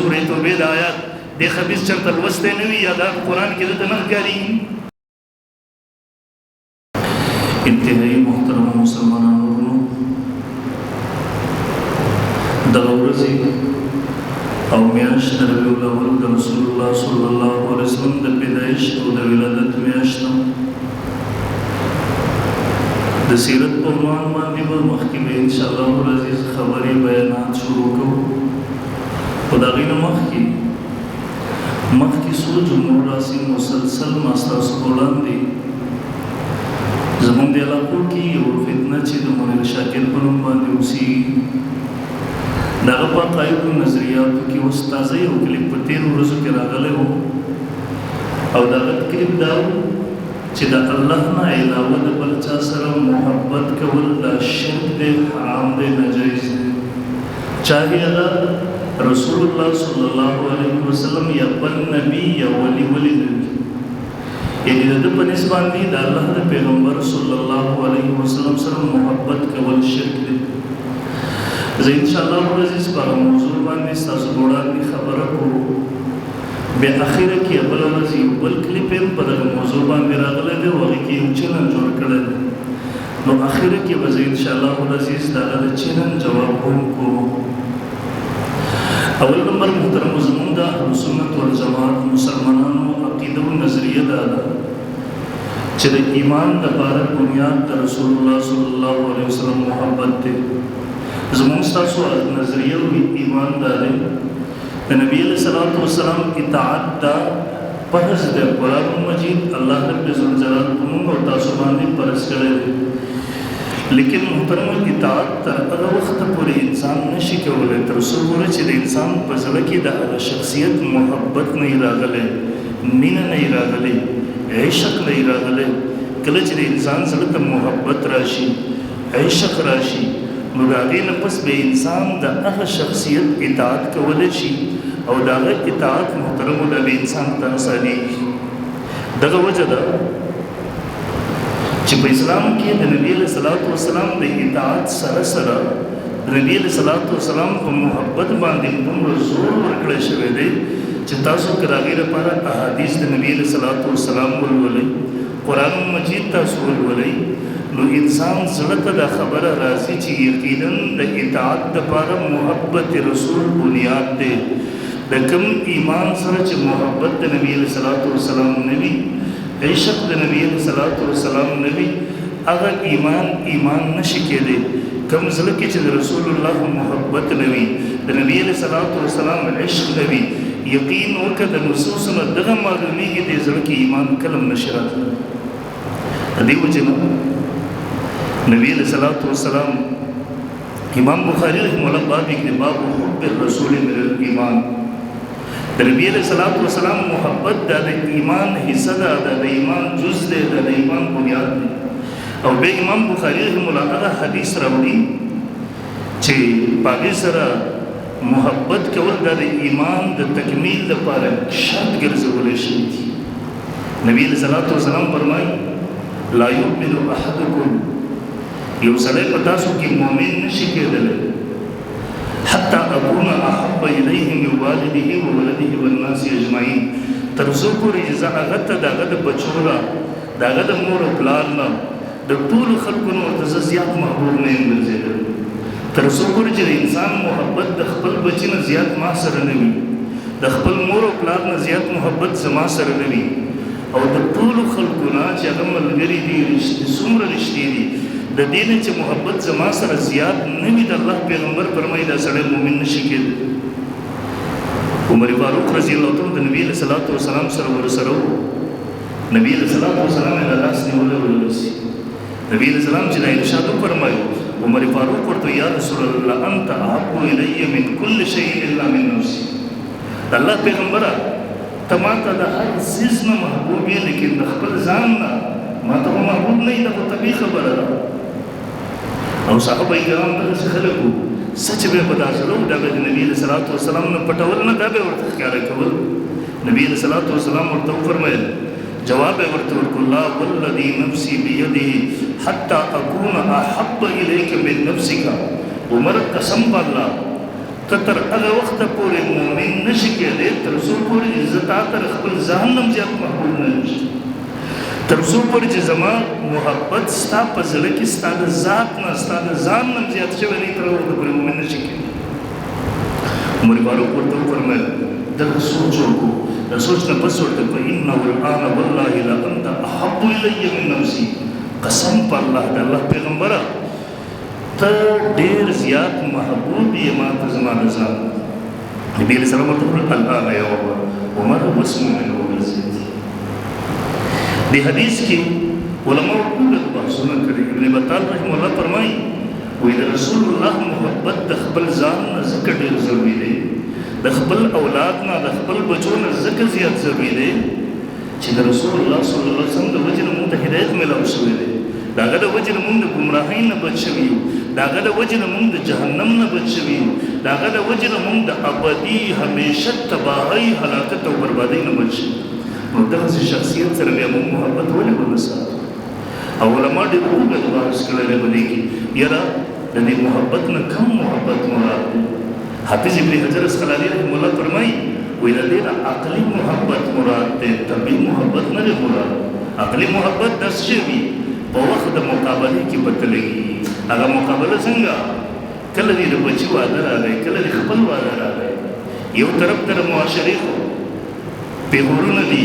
سورې توبې د آیات د خبيث چرته لوسته نه وي یا د قرآن کې د نه ښکاري. انتهایی محترم مسلمانانو، دغه ورځې او میاشت د ربیع الاول د رسول الله صلی الله علیه وسلم د پیدایش او د ولادت میاشت د سیرت په عنوان باندې به مخکې به انشاءالله العزیز خبرې بیانات شروع کوو. خو د هغې نه مخکې څو جملو راسي مسلسل ما ستاسو په وړاندې زموږ د علاقو کې یو فتنه چې د منیر شاکر په نوم باندې اوسېږي، د هغه په عقایدو نظریاتو کې اوس تازه یو کلیپ په تېرو ورځو کې راغلی و او د هغه کلیپ دا و چې د الله نه علاوه د بل چا سره محبت کول دا شرک دی، حرام دی، ناجایز دی، چاہے هغه رسول الله صلی الله علیه وسلم یا بل نبی یا ولی دی، یعنی د ده په نسبت باندې د الله د پیغمبر صلی الله علیه وسلم سره محبت کول شرک دی. زه انشاءالله العزیز په هغه موضوع باندې ستاسو په وړاندې خبره کوو. بیا اخره کې بله ورځ یو بل کلیپ هم په دغه موضوع باندې راغلی دی او هغې کې یو چلن جوړ کړی دی، نو اخره کې به زه انشاءالله العزیز د هغه د چلن جواب هم کوو. اول نمبر محترم زموږ د اهلسنت والجماعت مسلمانانو عقیده او نظریه دا ده چې د ایمان دپاره بنیاد د رسول الله صلی الله علیه وسلم محبت دی. زموږ ستاسو نظریه او ایمان دا دی د نبی علیه الصلاة والسلام اطاعت دا فرض دی. قرآن مجید الله رب ذوالجلال موږ او تاسو باندې فرض کړی دی، لیکن محترم اطاعت تر هغه وخته پورې انسان نشي کولی تر څو پورې چې د انسان په زړه کې د هغه شخصیت محبت نه راغلی، مینه نه راغلی، عشق نه راغلی. کله چې د انسان زړه ته محبت راشي، عشق راشي، نو د هغې نه پس به انسان د هغه شخصیت اطاعت کولی شي او د هغه اطاعت محترمو د انسان ته اسانېږي. دغه وجه ده چې په اسلام کې د نبی علیه الصلاة والسلام د اطاعت سره سره د نبی علیه الصلاة والسلام په محبت باندې دومره زور ورکړی شوی دی چې تاسو که د هغې لپاره احادیث د نبی علیه الصلاة والسلام ولولئ، قرآن مجید تاسو ولولئ، نو انسان زړه ته دا خبره راځي چې یقینا د اطاعت دپاره محبت رسول بنیاد دی. د کوم ایمان سره چې محبت د نبی علیه الصلاة والسلام نه وي، عشق د نبی علیه الصلاة والسلام نه وي، هغه ایمان نشي کېدی. کوم زړه کې چې د رسول الله محبت نه وي، د نبی علیه الصلاة والسلام عشق نه وي، یقین وکړه د نصوصو نه دغه معلومیږي دې زړه کې ایمان کله هم نشي راتلی. د دې وجې نه نبی علیہ الصلاة والسلام امام بخاری رحمه الله باب کې باب حب الرسول من الایمان، د نبی علیہ الصلاة والسلام محبت د ایمان حصہ ده، د ایمان جز ده، د ایمان بنیاد ده. او بیا امام بخاری رحمه الله هغه حدیث راوړي چې په هغې سره محبت کول د ایمان د تکمیل لپاره شرط ګرځولی شوي دي. نبی علیہ الصلاة والسلام فرمایي لا یؤمن احدکم، یو سړی په تاسو کې مؤمن نشي کېدلی حتی اکون احب الیه من والده وولده والناس اجمعین، تر څو پورې چې زه هغه ته د هغه د بچو نه، د هغه د مور او پلار نه، د ټولو خلکو نه ورته زه زیات محبوب نه یم ګرځېدلی. تر څو پورې چې د انسان محبت د خپل بچي نه زیات ما سره نه وي، د خپل مور او پلار نه زیات محبت زما سره نه وي، او د ټولو خلکو نه چې هغه ملګري دي، څومره رشتې دي، د دې نه چې محبت زما سره زیات نه وي، د الله پیغمبر فرمایي دا سړی مؤمن نشي کېدلی. عمر فاروق رضی الله عنه د نبی علیه الصلاة والسلام سره ورسره و، نبی علیه الصلاة والسلام یې د لاس نیولی ورسي. نبی علیه السلام چې دا ارشاد وفرمایو، عمر فاروق ورته یا رسول الله انت احب الی من کل شیء الا من نفسی، د الله پیغمبره ته ما ته د هر څیز نه محبوب یې، لیکن د خپل ځان نه ما ته محبوب نه یې، دا خو طبیعي خبره ده. او صحابه کرام دغسې خلک وو، څه چې به یې په دا زړه وو دا به د نبي علیه الصلاة والسلام نه پټول نه، دا به یې ورته ښکاره کول. نبي علیه الصلاة والسلام ورته وفرمیل، جواب یې ورته ورکړ لا والذي نفسي بيده حتى اكون احب اليك من نفسك. عمر قسم بالله ته تر هغه وخته پورې مؤمن نشي کېدی تر څو پورې عزت تر خپل ځان نه زیات محبوب نه نشي تر څو پورې چې زما محبت ستا په زړه کې ستا د ذات نه ستا د ځان نه زیات شوی نه تر هغه پورې مؤمن نشي کېدی عمر فاروق ورته وفرمایل دغه سوچ وکړو د سوچ نه پس ورته فإنه الآن والله لأنت أحب إلي من نفسي قسم په الله د الله پیغمبره ته ډېر زیات محبوب یې ما ته زما د ځان نبي علیه السلام ورته وویل الآن یا عمر واسمه من وګرځېد دې حدیث کې علماء ټول بحثونه کړي ابن بطال رحمه الله فرمایي وایي د رسول الله محبت د خپل ځان نه ځکه ډېر ضروري دی د خپل اولاد نه د خپل بچو نه ځکه زیات ضروري دی چې د رسول الله صلی الله علیه وسلم د وجې نه موږ ته هدایت میلاو شوی دی د هغه د وجې نه موږ د ګمراهۍ نه بچ شوي یو د هغه د وجې نه موږ د جهنم نه بچ شوي یو د هغه د وجې نه موږ د ابدي همیشه تباهۍ هلاکت او بربادۍ نه بچ شوي نو دغسې شخصیت سره بیا موږ محبت ولې ونه ساتو او علما ډېر اوږد بحث کړی په دې کې یاره د دې محبت نه کم محبت مراد دی حافظ ابن حجر اسقلاني رحمه الله فرمایي وایي د دې نه عقلي محبت مراد دی طبعي محبت نه دی مراد عقلي محبت داسې شی وي په وخت د مقابلې کې پته لګي هغه مقابله څنګه کله دې د بچي واده راغی کله دې خپل واده راغی یو طرف ته د معاشرې پیغورونه دي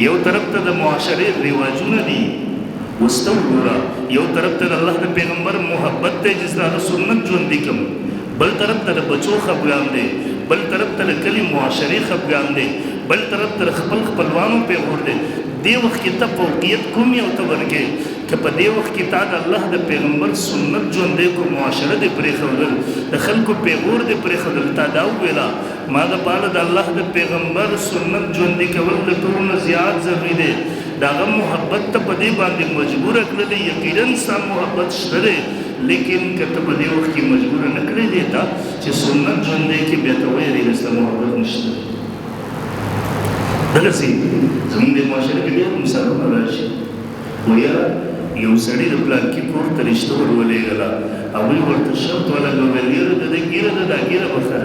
یو طرف ته د معاشرې رواجونه دي اوس ته وګوره یو طرف ته د الله د پیغمبر محبت دی چې ستا د سنت ژوندي کړم بل طرف ته د بچو خفګان دی بل طرف ته د کلي معاشرې خفګان دی بل طرف ته د خپلوانو پیغور دی دې وخت کې ته فوقیت کوم یو ته ورکې که په دې وخت کې تا د الله د پیغمبر سنت ژوندی کو معاشره دې پرېښودل د خلکو پیغور دې پرېښودل تا دا وویله ما دپاره د الله د پیغمبر سنت ژوندي کول د ټولو نه زیات ضروري دی د هغه محبت ته په دې باندې مجبوره کړلې یقینا ستا محبت شته دی لیکن که ته په دې وخت کې مجبوره نه کړې دی تا چې سنت ژوندی کې بیا ته ویلې ستا محبت نشته دغسې زموږ د معاشره کې ډېر مثالونه راشي ویاره یو سړي د پلانکي کور ته رشته ور ولېږله هغوی ورته شرط ولګول یاره د ده ګیره ده دا ګیره به ښه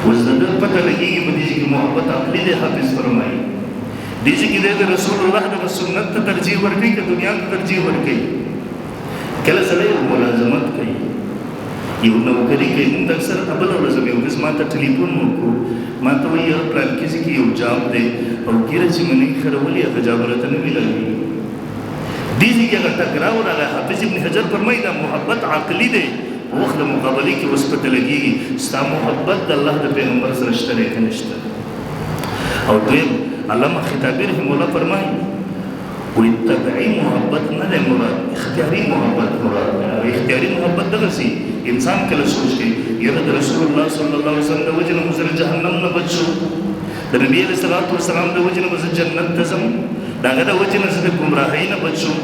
اوس د ده پته لګېږي په دې کې محبت عقلي دی حافظ فرمایي دې چې کې دی د رسول الله دغه سنت ته ترجیح ورکوي که دنیا ته ترجیح ورکوي کله سړی ملازمت کوي یو نوکري کوي موږ اکثر بله ورځ یو ورځ ما ته ټلیفون وکړو ما ته وایي یاره پلانکي کې یو جاب دی او ګیره چې منې خرولې هغه جاب راته نه میلاوي دې ځای کې هغه ټکراو راغی حافظ ابن حجر فرمایي دا محبت عقلي دی په وخت د مقابلې کې اوس پته لګېږي ستا محبت د الله د پیغمبر سره شته دی که نشته او دویم علامه خطابي رحمه الله فرمایي وایي طبعي محبت نه دی مراد اختیاري محبت مراد دی او اختیاري محبت دغسې انسان کله سوچ کوي یاره د رسول الله صلی الله علیه وسلم د وجې نه مو سره جهنم نه بچ شو د نبي علیه الصلاة والسلام د وجې نه به زه جنت ته ځم د هغه د وجې نه زه د ګمراهۍ نه بچ شوم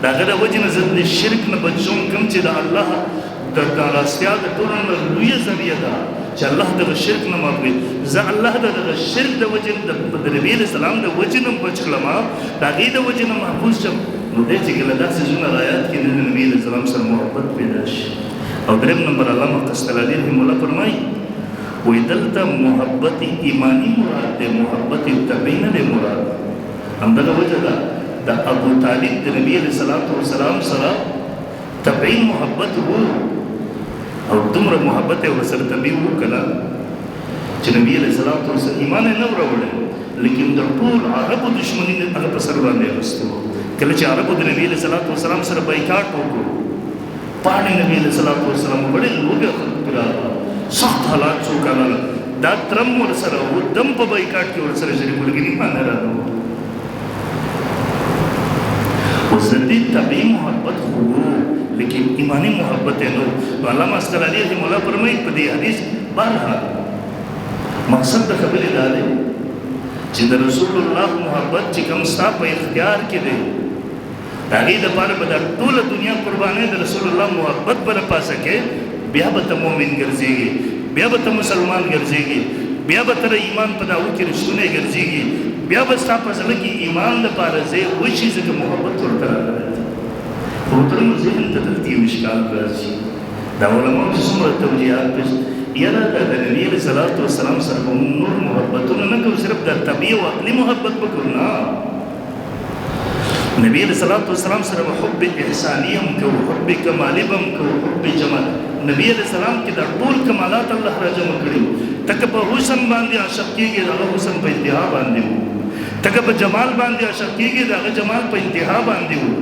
د هغه د وجې نه زه د شرک نه بچ شوم کوم چې د الله د راستیا د ټولو نه لویه ذریعه ده چې الله دغه شرک نه معاف کړي زه الله دغه شرک د وجې د نبي علیه السلام د وجې نه بچ کړم د هغې د وجې نه محفوظ شم نو دی چې کله داسې زونه رایاد کړي د نبي علیه السلام سره محبت پیدا شي او دریم نمبر علامه قسطلاني رحمه الله فرمایي وایي دلته محبت ایمانی مراد دی محبت طبعي نه دی مراد همدغه وجه ده د ابو طالب د نبي علیه الصلاة والسلام سره طبعي محبت وو او دومره محبت یې ورسره طبعي وو که نه چې نبي علیه الصلاة والسلام ایمان یې نه وراوړی لیکن د ټول عربو دشمني هغه په سر باندې اخیستې وه کله چې عربو د نبي علیه الصلاة والسلام سره بایکاټ وکړو پاڼې نبي علیه الصلاة والسلام بڑې لوږه خلکو پرې راغله سخت حالات څو کاله دا ترم ورسره و دم په بایکاټ کې ورسره شریک ولګي ایمان نه راغلو اوس د دې طبعي محبت خو لیکن ایمانی محبت یې نو علامه قسطلاني رحمه الله فرمایي په دې حدیث بهرحال مقصد د خبرې دا دی چې د رسول الله محبت چې کوم ستا په اختیار کې دی د هغې دپاره به دا ټوله دنیا قربانۍ د رسول الله محبت به راپاسه کې بیا به ته مؤمن ګرځېږي بیا به ته مسلمان ګرځېږي بیا به ته ایمان په دعوه کې رښتونی ګرځېږي بیا به ستا په زړه کې ایمان دپاره ځای وشي ځکه محبت ورته راغلی خو محترمو ذهن ته دلته یو اشکال راځي دا علماو چې څومره توجیهات یاره د نبی علیه الصلاۃ والسلام سره به موږ نور محبتونه نه کوو، صرف د طبیعي او عقلي محبت به کوو. نه، نبی علیه الصلاۃ والسلام سره به حب احساني هم کوو، حب کمالي به هم کوو، حب جمال. نبی علیه السلام کې دا ټول کمالات الله را جمع کړي. تکه په حسن باندې عاشق کېږي، دغه حسن په انتها باندې وو. تکه په جمال باندې عاشق کېږي، دغه جمال په انتها باندې وو.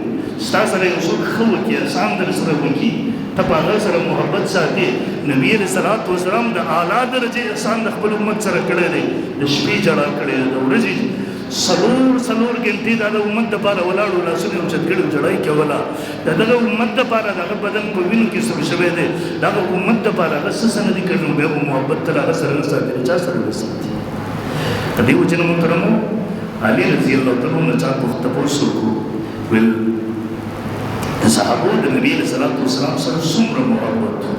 ستا سره یو څوک ښه وکړي، احسان در سره وکړي، ته په هغه سره محبت ساتي. نبی علیه الصلاۃ والسلام د اعلی درجې احسان د خپل امت سره کړی دی. د شپې ژړا کړې ده، د ورځې څلور ګنټې د امت دپاره ولاړو، لاسونه یې اوچت کړي، ژړا یې کوله. د دغه امت دپاره د هغه بدن په وینو کې سور شوی دی. د هغه امت دپاره هغه څه نه دي کړي، نو بیا به محبت تر هغه سره نه ساتي، چا سره به ساتي؟ په دې وجه نه محترمو، علي رضي الله تعالی عنه چا تپوس وکړو، ویل د صحابو د نبي علیه الصلاۃ والسلام سره څومره محبت و،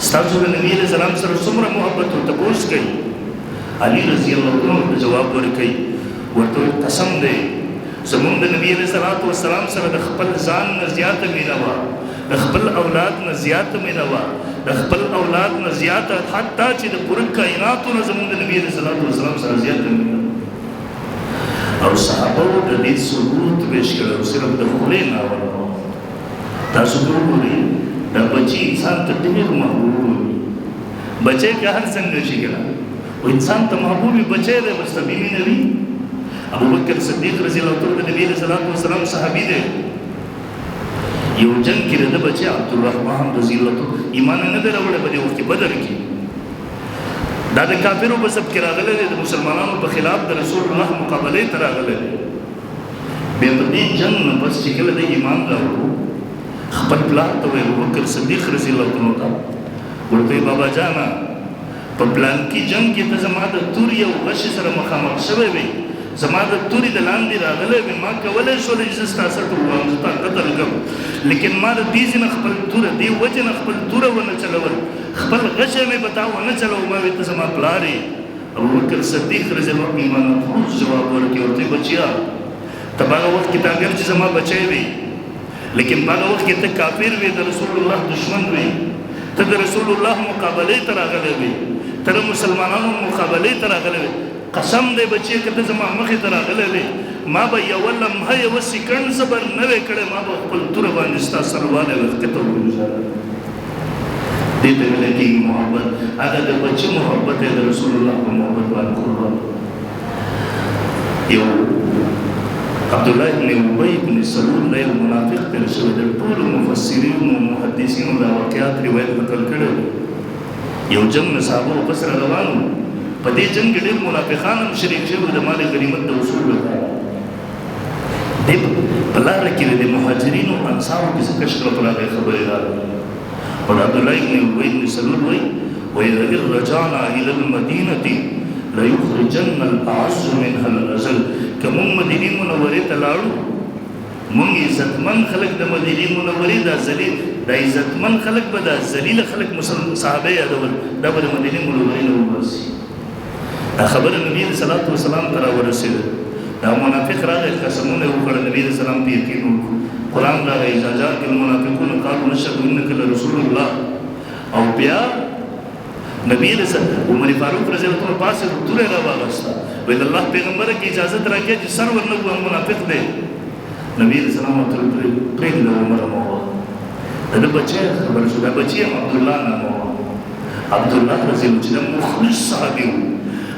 ستاسو د نبي علیه السلام سره څومره محبت و؟ تپوس کوي. علي رضي الله عنه ورته جواب ورکوي، ورته قسم دی زمونږ د نبي علیه الصلاۃ والسلام سره د خپل ځان نه زیاته مینه وه، د خپل اولاد نه زیاته مینه وه، د خپل اولاد نه زیاته، حتی چې د پوره کائناتو نه زمونږ د نبي علیه الصلاۃ والسلام سره زیاته مینه. او صحابه د دې ثبوت پیش کړی، صرف د خولې نه اورو. تاسو وګورئ، دا بچی انسان ته ډېر محبوب وي. بچی که هر څنګه شي کنه، او انسان ته محبوب وي، بچی دی بس طبیعي مینه وي. ابوبکر صدیق رضی الله عنه د نبی علیه الصلاۃ والسلام صحابي دی. یو جنګ کې د بچی عبدالرحمن رضی الله عنه ایمان نه دی راوړی په دې وخت کې بدر کې. دا د کافرو په سب کې راغلی دی، د مسلمانانو په خلاف د رسول الله مقابلې ته راغلی دی. بیا په دې جنګ نه پس چې کله د ایمان راوړو، خپل پلار ته وایي، ابوبکر صدیق رضی الله عنه ته ورته بابا جانا، په پلان کې جنګ کې ته زما د تورې او غشې سره مخامخ شوی وې، زما د تورې د لاندې راغلی وې، ما کولی شولی چې زه ستا سر ته ووایم، زه تا قتل کړم، لیکن ما د دې ځای نه خپل توره، دې وجې نه خپل توره ونه چلول، خپل غشی مې به تا ونه چلو، ما وې ته زما پلار یې. ابوبکر صدیق رضی الله عنه ایمان افروز جواب ورکړي، ورته بچیا ته په هغه وخت کې ته اګر چې زما بچی وې، لیکن په هغه وخت کې ته کافر وې، د رسول الله دشمن وې، ته د رسول الله مقابلې ته راغلی وې، ته د مسلمانانو مقابلې ته راغلی وې. قسم دی بچی که ته زما مخې ته راغلی وې، ما به یوه لمحه یوه سیکنډ صبر نه وی کړی، ما به خپل توره باندې ستا سر والی وې ښکته وګوزاره. دې ته ویلی کېږي محبت. هغه د بچي محبت یې د رسول الله په محبت باندې قربان. یو عبدالله ابن ابی ابن سلول دا یو منافق تیر شوی دی. ټولو مفسرینو محدثینو دا واقعات روایت نقل کړی. یو جنګ نه صحابه واپس را روان وو، په دې جنګ کې ډېر منافقان هم شریک شوي د مال غنیمت د وصول لپاره. دې په لاره کې د مهاجرینو انصارو کې څه کشکله پر هغې خبرې راغلې. او عبدالله ابن ابی ابن سلول وایي ان رجعنا الى المدینة لیخرجن الاعز منها الاذل. که موږ مدینې منورې ته لاړو، موږ عزتمن خلک د مدینې منورې دا عزتمن خلک به دا ذلیله خلک صحابه یادول، دا به د مدینې منورې نه وباسي. دا خبره نبي علیه الصلاۃ والسلام ته راورسېده. دا منافق راغی، قسمونه یې وکړل، نبي علیه السلام په یقین وکړو. قرآن راغی، اذا جاءک المنافقون قالوا نشهد انک لرسول الله. او بیا نبی علیہ السلام عمر فاروق رضی اللہ عنہ پاس توره راواغسته، ویل الله پیغمبر کی اجازت راکړه چې سر ورنه و منافق دی. نبی علیہ السلام ته پرېږده عمر مو دا بچی خبر شو، دا بچی هم عبدالله نامه و. عبدالله رضی الله عنه مخلص صحابي و،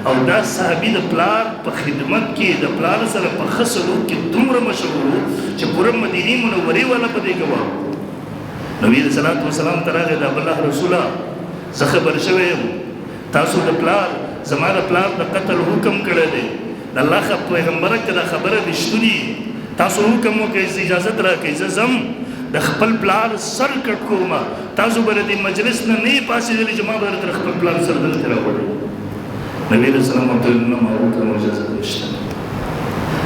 او دا صحابي د پلار په خدمت کې د پلار سره په ښه سلوک کې دومره مشهور و چې پوره مدینې منورې والا په دې ګواه. نبی علیہ الصلاۃ والسلام ته راغی، د الله رسوله زه خبر شوی یم، تاسو د پلار زما د پلار د قتل حکم کړی دی، د الله پیغمبره که دا خبره رښتونې، تاسو حکم وکړئ، اجازت راکړئ، زه ځم د خپل پلار سر کټ کوم، تاسو به د دې مجلس نه نه یې پاڅېدلي چې ما به درته خپل پلار سر دلته راوړی. نبي علیه السلام ورته ویل نه، ما حکم اجازت نشته.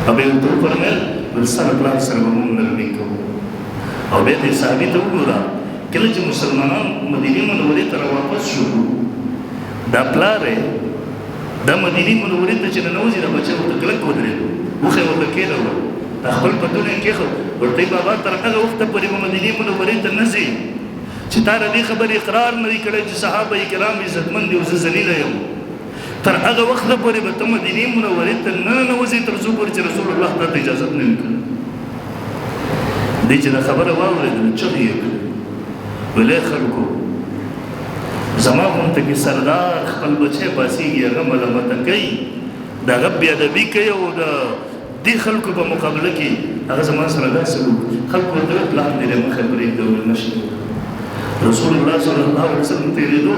او بیا ورته وفرمیل بل ستا د پلار سره به موږ نرمي کوو. او بیا دې صحابي ته وګوره، کله چې مسلمانان مدینې منورې ته راواپس شو، دا پلار یې دا مدینې منورې ته چې ننوځي، دا بچی ورته کلک ودرېدو، وښې ورته کېنولو، دا خپل پتلون یې کېښود، ورته بابا تر هغه وخته پورې به مدینې منورې ته نه ځې چې تا د دې خبرې اقرار نه دی کړی چې صحابه کرام عزتمن دي او زه ذلیله یم تر هغه وخته پورې به ته مدینې منورې ته نه ننوځې تر څو پورې چې رسول الله تا ته اجازت نه وي کړې دی چې دا خبره واورېدله چغې یې کړې ویل ای خلکو زما غونته کې سردار خپل بچی پاسېږي هغه ملامته کوي د هغه بېادبي کوي او د دې خلکو په مقابله کې هغه زما سره داسې وکړي خلکو ورته ویل پلان دې دی مخه پرېږده ویل نه شي رسول الله صلی الله علیه وسلم تېرېدو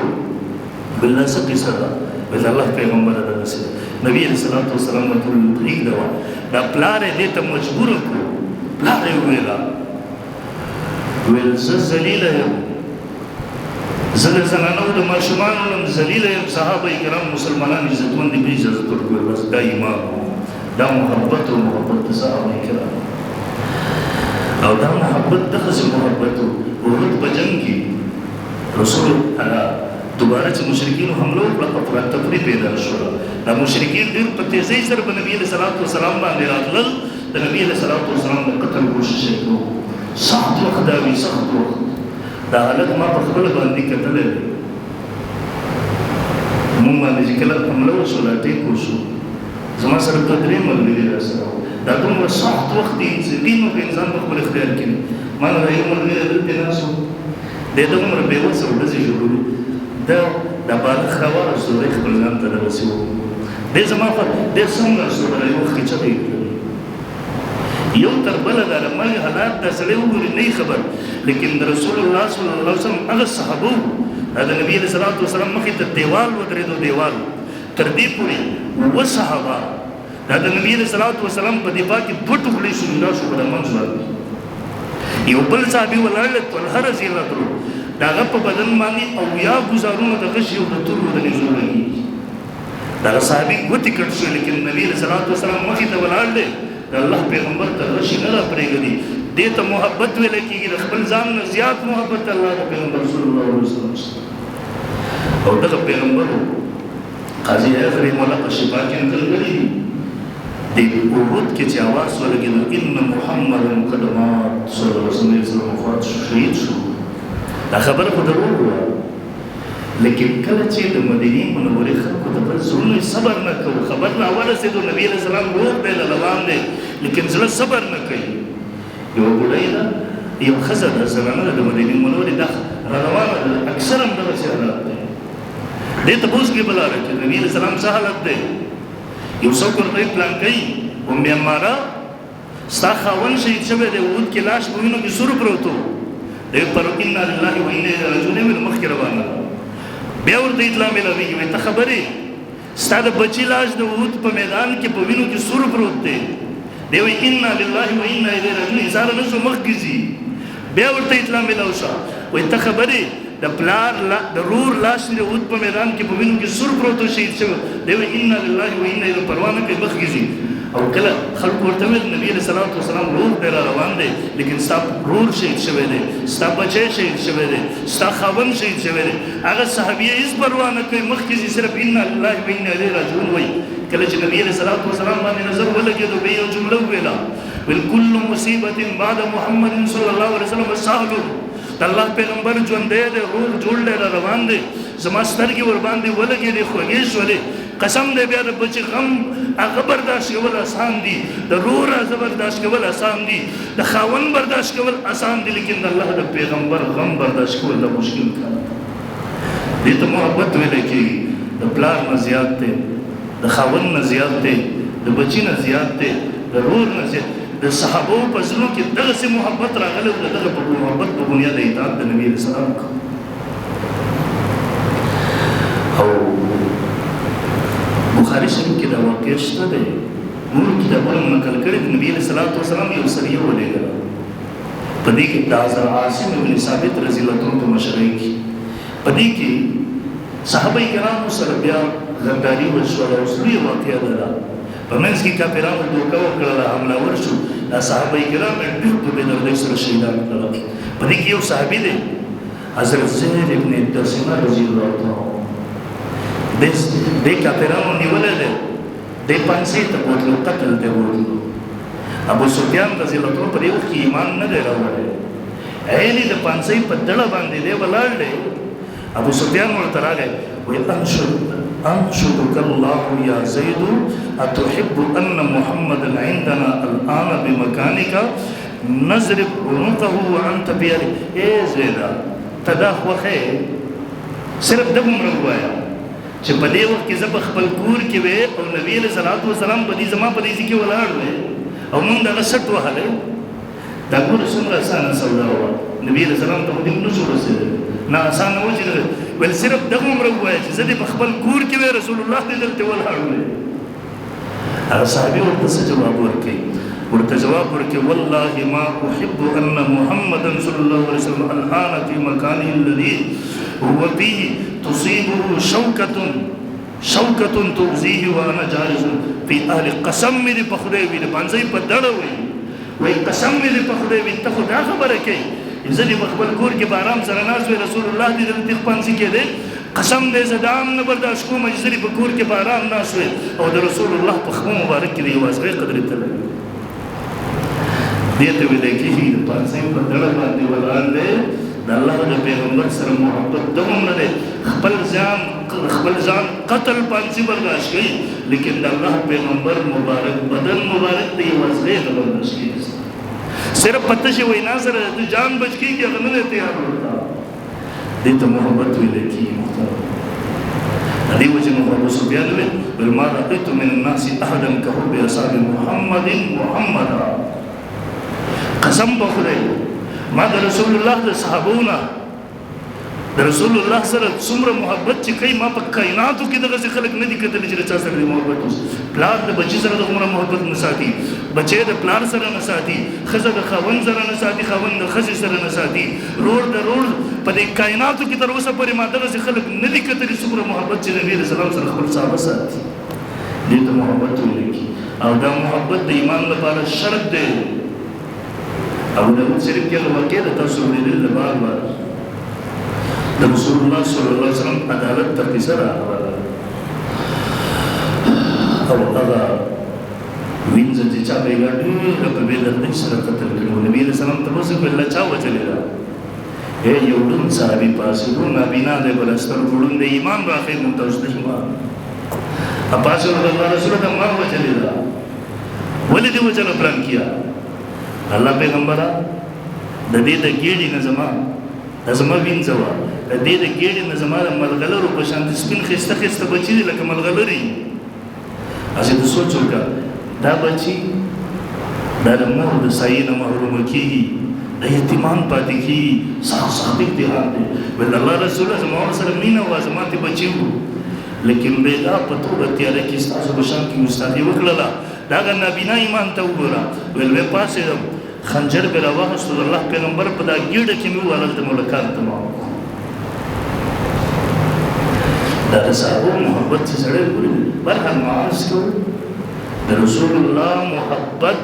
ویل دا څه قصه ده ویل الله پیغمبره دغسې ده نبي علیه الصلاة وسلام ورته ویل پرېږده وه دا پلار یې دې ته مجبوره کړو پلار یې وویله ویل زه ذلیله یم زه د زنانو د ماشومانو نم ذلیله یم صحابه کرام مسلمانان عزتمن دي پرې اجازت ورکړو بس دا ایمان دا محبت او محبت د صحابه کرام او دا محبت دغسې محبت و احد په جنګ کې رسول دوباره چې مشرکینو حمله وکړه افراتفري پیدا شوه دا مشرکین ډېر په تیزۍ سره په نبي علیه صلات وسلام باندې راتلل د نبي علیه صلات وسلام د قتل کوشش یې کړو سخت وخت دا وي سخت وخت دا حالت ما په خپله باندې کتلی دی مونږ باندې چې کله حمله وشوه دا ټیک وشو زما سره دوه درې ملګري راسره وو دا دومره سخت وخت دی چې دین په انسان په خپل اختیار کې ما نه یو ملګری دلته ناست و دی دومره بېوسه و ډزې جوړولې دا بالغ راواغېستو دی خپل ځان ته دغسې و دی زما خوا ډېر سم ناست و دا یو وخت کې چغې یې کړلې یو تر بله دا د مرګ حالات دا سړی وګوري نه خبر لیکن د رسول الله صلی الله علیه وسلم هغه صحابه وو دا د نبي علیه صلات وسلام مخې ته دیوال ودرېدو دیوال تر دې پورې اووه صحابه دا د نبي علیه صلات وسلام په دفاع کې دوه ټوکړې شو جدا شو په د منځ باندې یو بل صحابي ولاړ دی طلحه رضي الله عنه د هغه په بدن باندې اویا ګزارونه د غشي او د تورو د نېزو لګېږي دغه صحابي ګوتې کټ شوې لیکن نبي علیه صلات وسلام مخې ته ولاړ دی د الله پیغمبر ته غشي نه را پرېږدي دې ته محبت ویلی کېږي د خپل ځان نه زیات محبت الله د پیغمبر صلی الله علیه وسلم او دغه پیغمبر قاضي حیات رحمه الله په شفا کې نقل کړي دي د احد کې چې اواز ولګېدو ان محمدا قد مات صلی الله علیه وسلم وفات شو شهید شو دا خبره خو دروغ وه لیکن کله چې د مدینې منورې خلکو ته بل زړونه صبر نه کوو خبر راورسېدو نبي علیه السلام روغ دی روان دی لیکن زړه صبر نه کوي یوه بوډۍ ده یو ښځه ده زنانه ده د مدینې منورې دا راروانه ده اکثر هم دغسې حالات دی دې تپوس کې به لاره چې نبي علیه السلام څه حالت دی یو څوک ورته پلان کوي ام عماره ستا خاوند شهید شوی دی احد کې لاش په وینو کې سور پروت و دی پر انا لله و انا الیه راجعون مې مخکې روانه بیا ورته اطلاع میلاویږي وایي ته خبرې ستا د بچي لاش د احد په میدان کې په وینو کې سور پروت دی دی وایي انا لله و انا الیه راجعون اظهاره نه شو مخکې ځي بیا ورته اطلاع میلاو شوه وایي ته خبرې د پلار د رور لاش د احد په میدان کې په وینو کې سور پروت و شهید شوی دی وایي انا لله و انا الیه پروا نه کوي مخکې ځي او کله خلکو ورته ویل نبي علیه صلات وسلام روغ دی را روان دی لیکن ستا رور شهید شوی دی ستا بچی شهید شوی دی ستا خاوند شهید شوی دی هغه صحابیه هېڅ پروا نه کوي مخکې ځي صرف انا لله و انا الیه راجعون وایي کله چې نبي علیه صلات وسلام باندې نظر ولګېدو بیا یو جمله وویله ویل کل مصیبت بعد محمد صلی الله علیه وسلم سهل د الله پیغمبر ژوندی دی روغ جوړ دی را روان دی زما سترګې ورباندې ولګېدې خوږې شولې قسم دی بیا د بچي غم هغه برداشت کول اسان دي د رور هغه برداشت کول اسان دي د خاوند برداشت کول اسان دي لیکن د الله د پیغمبر غم برداشت کول دا مشکل کار دې ته محبت ویلی کېږي د پلار نه زیات دی د خاوند نه زیات دی د بچي نه زیات دی د رور نه زیات د صحابو په زړونو کې دغسې محبت راغلی و د دغه په محبت په بنیاد اطاعت د نبي علیه السلام او بخاري شریف کې دا واقع شته دی نور کتابونه نقل کړي د نبي علیه صلات وسلام یو سریه ولېږله په دې کې د عاصم بن ثابت رضی الله عنه په مشرۍ کې په دې کې صحابه کرامو سره بیا غداري وشوله اوس لویه واقعه ده په منځ کې کافرانو دوکه وکړله حملهور شو دا صحابه کرام ډېر په بېدردۍ سره شهیدان کړل په دې کې یو صحابي دی حضرت زید ابن دسمه رضی الله عنه دې کافرانو نیولی دی دې پانسۍ ته بوتلو قتل ته بوتلو ابو سفیان رضی الله عنه په دې وخت کې ایمان نه دی راوړی عیني د پانسۍ په دړه باندې دی ولاړ دی. ابو سفیان ورته راغی وایي انشدك الله يا زيد اتحب ان محمدا عندنا الان بمكانك نضرب عنقه وانت بيده. اے زیدا تدا خوخه صرف دغه وایا چې په دې وخت کې زب خپل کور کې وې او نبی له صلوات و سلام په دې زما په دې کې ولاړ وې او موږ دا سټ وهله. دا ګور څومره اسانه سودا و. نبی له سلام ته دې نو شو رسېد نه اسانه و چې ول صرف دغه وایا چې زه دې په خپل کور کې وې رسول الله دې دلته ولاړ وې. هغه صحابي ورته جواب ورکړي والله ما احب ان محمدا صلى الله عليه وسلم الان في مكانه الذي هو فيه تصيبه شوكة تؤذيه وانا جالس في اهل قسم دې په خدای دې باندې په دړه وي قسم دې په خدای دې ته خدا خبره کوي ځلې خپل کور کې بارام سره ناز وي رسول الله دې دې پانسي کې دې قسم دې زدام نه برداشت کوم ځلې په کور کې بارام ناز وي او د رسول الله په خمو مبارک کې دی واسغه قدر ته دې ته ویل کېږي پانسي په دړه باندې ولاړ دې د الله د پیغمبر سره محبت دوم نه دی خپل ځان قتل پانسي برداشت کوي لیکن د الله پیغمبر مبارک بدن مبارک دی واسغه نه برداشت کوي. صرف پته شي وینا سره د جان بچ کیږي هغه نه تیار وتا دې ته محبت ویل کېږي. دې وجه نو ابو سفیان ویل ما رأيت من الناس احدا كحب اصحاب محمد قسم بخدای ما د رسول الله د صحابونه د رسول الله سره څومره محبت چې کوي ما په کائناتو کې دغه خلک نه دي کتل چې چا سره محبت وس. پلار د بچی سره د عمره محبت نه ساتي، بچی د پلار سره نه ساتي، خزه د خاوند سره نه ساتي، خاوند د خزه سره نه ساتي، روړ د روړ په دې کائناتو کې تر اوسه پورې ما دغه خلک نه دي کتل چې څومره محبت چې نبی رسول الله سره خپل صحابه ساتي. دې ته محبت ولیکي او دا محبت د ایمان لپاره شرط دی. ابو داود شریف کې واقع ده تاسو ولې بار بار د رسول الله صلی الله علیه وسلم عدالت ته قصه راغله او هغه وینځ چې چا به ګاډي په بیل د سره قتل کړو نبی رسول الله ته وسه بل چا وچلې را اے یو دون صحابي پاسه نو نبینا دې بلستر ګړون د ایمان راخې متوسط ایمان اپاسه الله رسول ته ما وچلې را ولې دې وچلو پلان کیا الله پیغمبره د دې د ګېډي نه زما وینځوا د دې د ګېډي نه زما ملغلرو په شان سپین خسته خسته بچی لکه ملغلري اځه د سوچ وکړه دا بچی دا د مور د سایې نه محروم کیږي د یتیمان پاتې کیږي سخت امتحان دی ول الله رسول الله سره مینه وازمات بچیو لیکن به دا په توګه تیار کې تاسو په شان کې مستعدی وکړه دا نبینا ایمان ته وګوره ول به پاسه خنجر به راوغست الله پیغمبر په دا ګیډه کې مې ولر د ملکات ته ما دا صاحب محبت چې سره ګوري برهان معاص کو د رسول الله محبت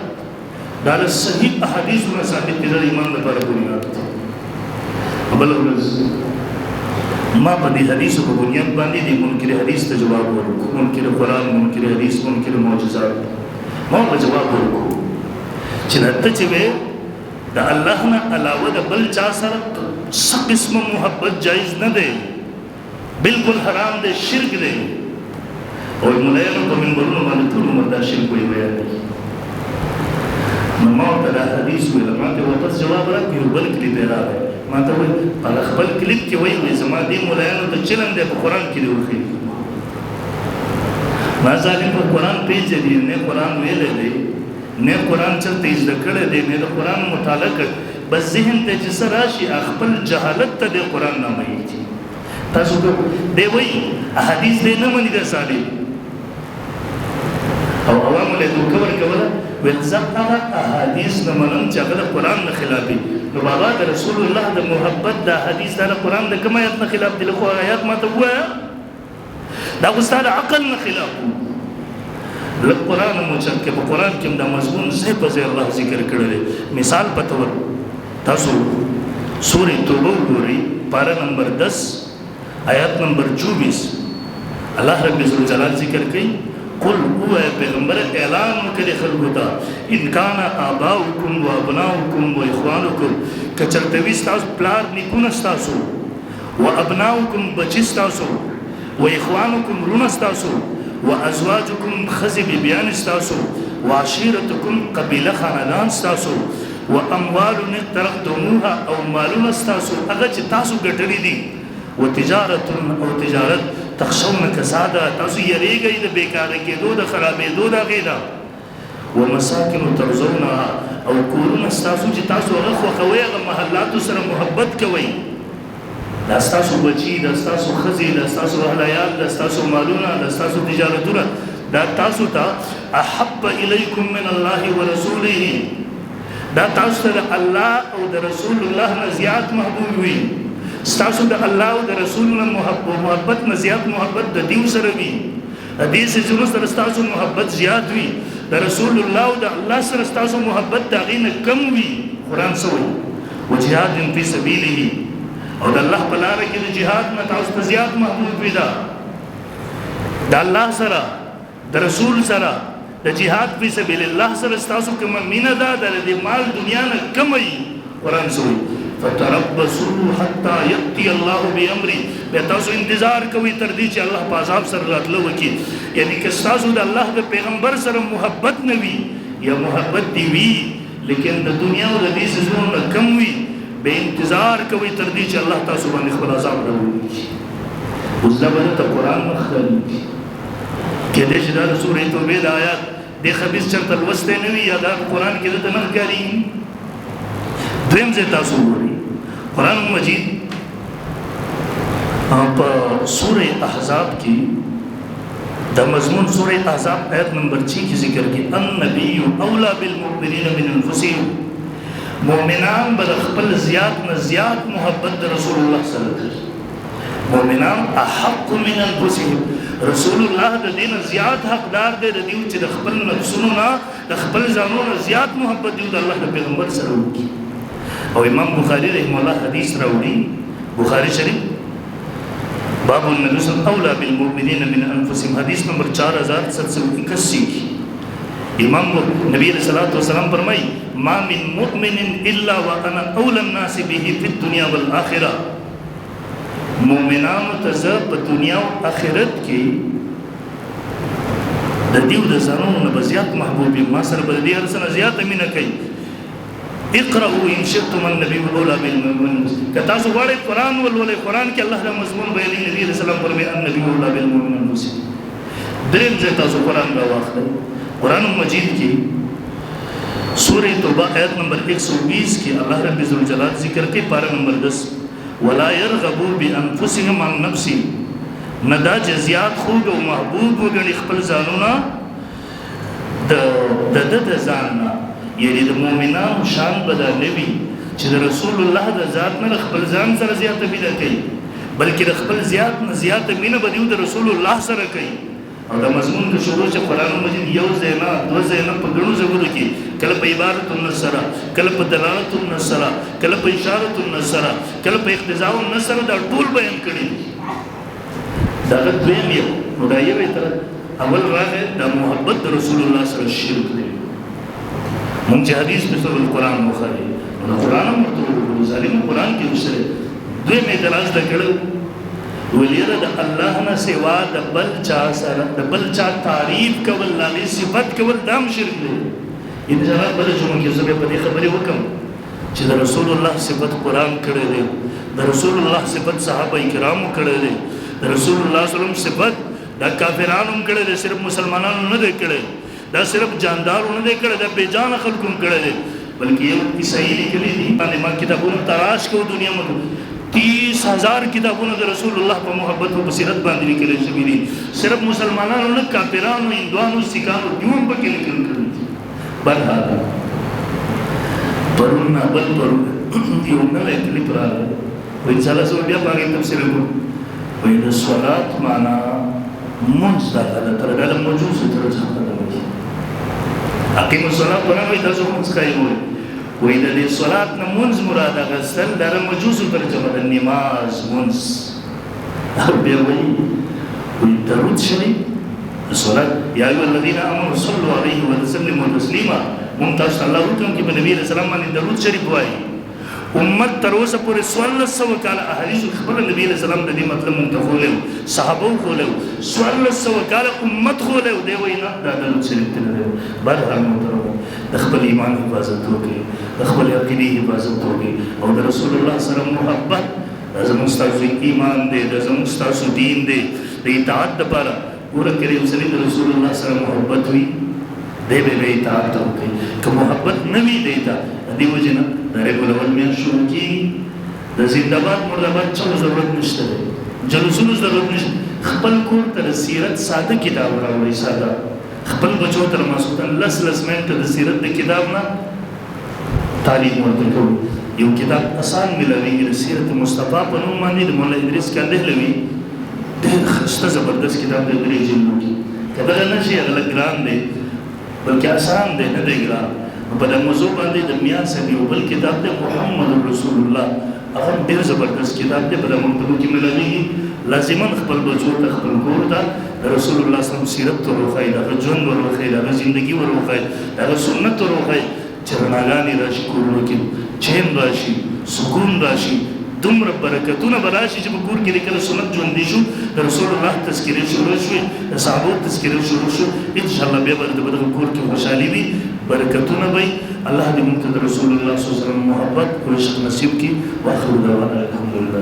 دا صحیح احادیث او ثابت دي د ایمان لپاره بنیاد ده. بل ما په دې حدیثو په بنیاد باندې د منکر حدیث ته جواب ورکړو، منکر قرآن، منکر حدیث، منکر معجزات ما په جواب ورکړو چې راته چې د الله نه علاوه د بل چا سره څه قسم محبت جایز نه دی، بالکل حرام دی، شرک دی. او مولایانو په منبرونو باندې ټول عمر دا شرک وایي بیان دی. نو ما ورته دا حدیث ویل، ما ته واپس جواب راکړ، یو بل کلیپ یې راغی، ما ته وایي هغه خپل کلیپ کې وایي زما دې مولایانو ته چلن دی په قرآن کې دی وښیي. ما ظالم په قرآن پیژني نه قرآن ویلی دی نه قرآن چرته زده کړی دی نه د قرآن مطالعه کړ، بس ذهن ته چې څه راشي خپل جهالت ته د قرآن نه مایي. تاسو دی وایي احادیث دی نه مني د صالح او عوامو له دوکه ورکوله ویل زه هغه احادیث نه منم چې هغه د قرآن نه خلاف دي. نو بابا د رسول الله د محبت د حدیث د قرآن د کوم آیات نه خلاف دي؟ لکه آیات ما ته ووایه دا خو ستا د عقل نه خلاف و. لږ قرآن موچک کې په قرآن کې هم دا مضمون ځای په ځای الله ذکر کړی دی. مثال په طور تاسو سورې توبه وګورئ، پاره نمبر 10 آیات نمبر 24 الله رب الجلال ذکر کوي قل هو پیغمبر اعلان کړي خلکو ته ان کان آباؤکم و ابناؤکم و اخوانکم کچرتوي ستاسو پلار نیکونه ستاسو و ابناؤکم بچی ستاسو و اخوانکم رونه ستاسو و ازواجکم خزی بیان ستاسو و عشیرتکم قبیله خاندان ستاسو و اموال اقترفتموها او مالون ستاسو هغه چې تاسو ګټلې دي و تجارت او تجارت تخشون کساده تاسو یریږئ د بیکاره کېدو د خرابېدو د هغې نه و مساکن ترضونها او کورونه ستاسو چې تاسو هغه خوښوئ هغه محلاتو سره محبت کوئ دا ستاسو بچي دا ستاسو ښځې دا ستاسو اهلیات دا ستاسو مالونه دا ستاسو تجارتونه دا تاسو ته احب الیکم من الله ورسوله دا تاسو ته د الله او د رسول الله نه زیات محبوب وي ستاسو د الله او د رسول نه محبت نه زیات محبت د دیو سره وي د دې څیزونو سره ستاسو محبت زیات وي د رسول الله او د الله سره ستاسو محبت د هغې نه کم وي قرآن څه وایي وجهاد فی سبیله او د الله په لاره کې د جهاد نه تاسو ته زیات محبوب وي دا د الله سره د رسول سره د جهاد فی سبیل الله سره ستاسو کومه مینه ده د دې مال دنیا نه کم وي قرآن څه وایي فتربصوا حتى يأتي الله بأمره بیا تاسو انتظار کوئ تر دې چې الله په عذاب سره راتلو وکړي یعنی که ستاسو د الله د پیغمبر سره محبت نه وي یا محبت دی وي لیکن د دنیا او د دې څیزونو نه کم وي به انتظار کوئ تر دې چې الله تاسو باندې خپل عذاب راوړي اوس دا به ته قرآن مخالي کېدای شي دا د سورې توبې د آیات دې خبیث چېرته لوستی نه وي یا دا قرآن کې دلته نه ښکارېږي دویم ځای تاسو وګورئ قرآن مجید په سورہ احزاب کی دا مضمون سورہ احزاب آیت نمبر 6 کی ذکر کی النبی اولا بالمؤمنین من انفسهم مومنان بل خپل زیات نه زیات محبت د رسول الله صلی الله علیه وسلم مومنان احق من انفسهم رسول الله د دین زیات حقدار دی د دیو چې د خپل نفسونو نه د خپل ځانونو زیات محبت دی د الله د پیغمبر سره وکړي او امام بخاری رحمه الله حدیث راوړي بخاری شریف باب النبی صلی الله اولا بالمؤمنین من انفسهم حدیث نمبر 4781 امام نبی علیہ الصلوۃ والسلام فرمائی ما من مؤمن الا وانا اولى الناس به في الدنيا والآخرة مومنانو ته په دنیا او آخرت کې د دیو د ځانونو نه زیات محبوب ما سره به دې هر څه زیات مینه کوي اقرأوا ان شئتم النبي اولى بالمؤمنين کتا سو غواړئ قرآن ولولئ قرآن کې الله د مضمون بیانوي نبی علیہ السلام فرمایي النبي اولى بالمؤمنين دریم ځای تاسو قرآن راواخلئ قرآن مجید کی سورہ توبہ آیت نمبر 120 کی اللہ رب ذوالجلال ذکر کے پارہ نمبر 10 ولا يرغبوا بانفسهم عن نفسهم ندا جزیات خوب و محبوب وګڼي خپل ځانونه د ځانونه یعنی د مؤمنانو شان بدل نبی چې د رسول الله د ذات نه خپل ځان سره زیاته مینه کوي بلکې د خپل زیات نه زیاته مینه به د رسول الله سره کوي او دا مضمون کې شروع چې قرآن مجید یو ځای نه دوه ځای نه په ګڼو ځایونو کې کله په عبارت النصر کله په دلالت النصر کله په اشارت النصر کله په اقتضاء النصر دا ټول بیان کړي دا دویم یو نو دا یو تر اول راغی دا محبت د رسول الله سره شرک دی مونږ چې حدیث په سورۃ القرآن مخالي نو قرآن مرتبه ظالم قرآن کې وسره دوی مې دراز د کړو ولیره د الله نه سوا د بل چا سره د بل چا تعریف کول لاله صفت کول دام شرک دی ان جنا بل جمعه کې زه په دې خبرې وکم چې د رسول الله صفت قرآن کړی دی د رسول الله صفت صحابه کرامو کړی دی د رسول الله صلی الله علیه وسلم صفت د کافرانو کړی دی صرف مسلمانانو نه دی کړی دا صرف جاندارو نه دی کړی دا بے جان خلکو کړی دی بلکې یو عیسائی لیکلي دي باندې ما کتابونو تلاش کو دنیا میں 30,000 کتابونه د رسول الله په محبت او بصیرت باندې لیکل شوي دي صرف مسلمانانو نه کافرانو هندوانو سیکانو دیوم پکې لیکل کړي برها پرونه بل پرونه یو نه لیکلي پراله وای ان شاء الله سو بیا باندې تفسیر وکړو وای د صلات معنا منځ دا تر دا موجود تر ځان دا اقیم الصلاه قرآن وای تاسو هم څه کوي وای د دې صلات نه منځ مراد غسل د مجوس ترجمه د نماز منځ بیا وای درود شریف صلاة یا ایها الذین آمنوا صلوا علیه وسلموا تسلیما ممتاز الله حکم کې نبی علیہ السلام باندې درود شریف وایي امت تر اوسه پورې 1400 کال احادیث خبر نبی علیہ السلام د دې مطلب منتخوله صحابه خوله 1400 کال امت خوله دی وینا دا درود شریف ته دی بهر محترم د خپل ایمان حفاظت وکړي د خپل عقیدې حفاظت وکړي او د رسول الله سره محبت زموږ ستاسو ایمان دی زموږ ستاسو دین دی د اطاعت لپاره ګوره کریم سره د رسول الله سره محبت وي دی به اطاعت وکړي که محبت نه وي دی ته دې وجه نه د ربیع الاول میاشت شروع کېږي د زنده‌باد مرده‌باد چلو ضرورت نشته دی جلوسونو ضرورت نشته خپل کور ته د سیرت ساده کتاب راوړئ ساده خپل بچو ته ماسوتن لس منټه د سیرت د کتاب نه تعلیم ورکړو یو کتاب آسان ملويږي د سیرت مصطفی په نوم باندې د مولا ادریس کندهلوي ډېر ښه زبردست کتاب دی درې جلدو کې کله نه شي هغه ګران دی بلکې آسان دی نه دی ګران په دې موضوع باندې د میاں صاحب یو بل کتاب دی محمد رسول الله هغه ډېر زبردست کتاب دی په دې مکتبو کې ملويږي لازما خپل بچو ته خپل کور ته رسول الله صلی الله علیه وسلم سیرت ورخای دا ژوند ورخای دا ژوندۍ ورخای دا سنت ورخای چرناګانی راشي کورونو کې چین راشي سکون راشي دومره برکتونه براشي چې په کور کې لیکل سنت ژوندۍ شو د رسول الله تذکرې شروع شوې د صحابو تذکرې شروع شو ان شاء الله بیا به د کور کې خوشحالي وي برکتونه وي الله دې موږ ته د رسول الله صلی الله علیه وسلم محبت او عشق نصیب کړي واخر دعوانا الحمدلله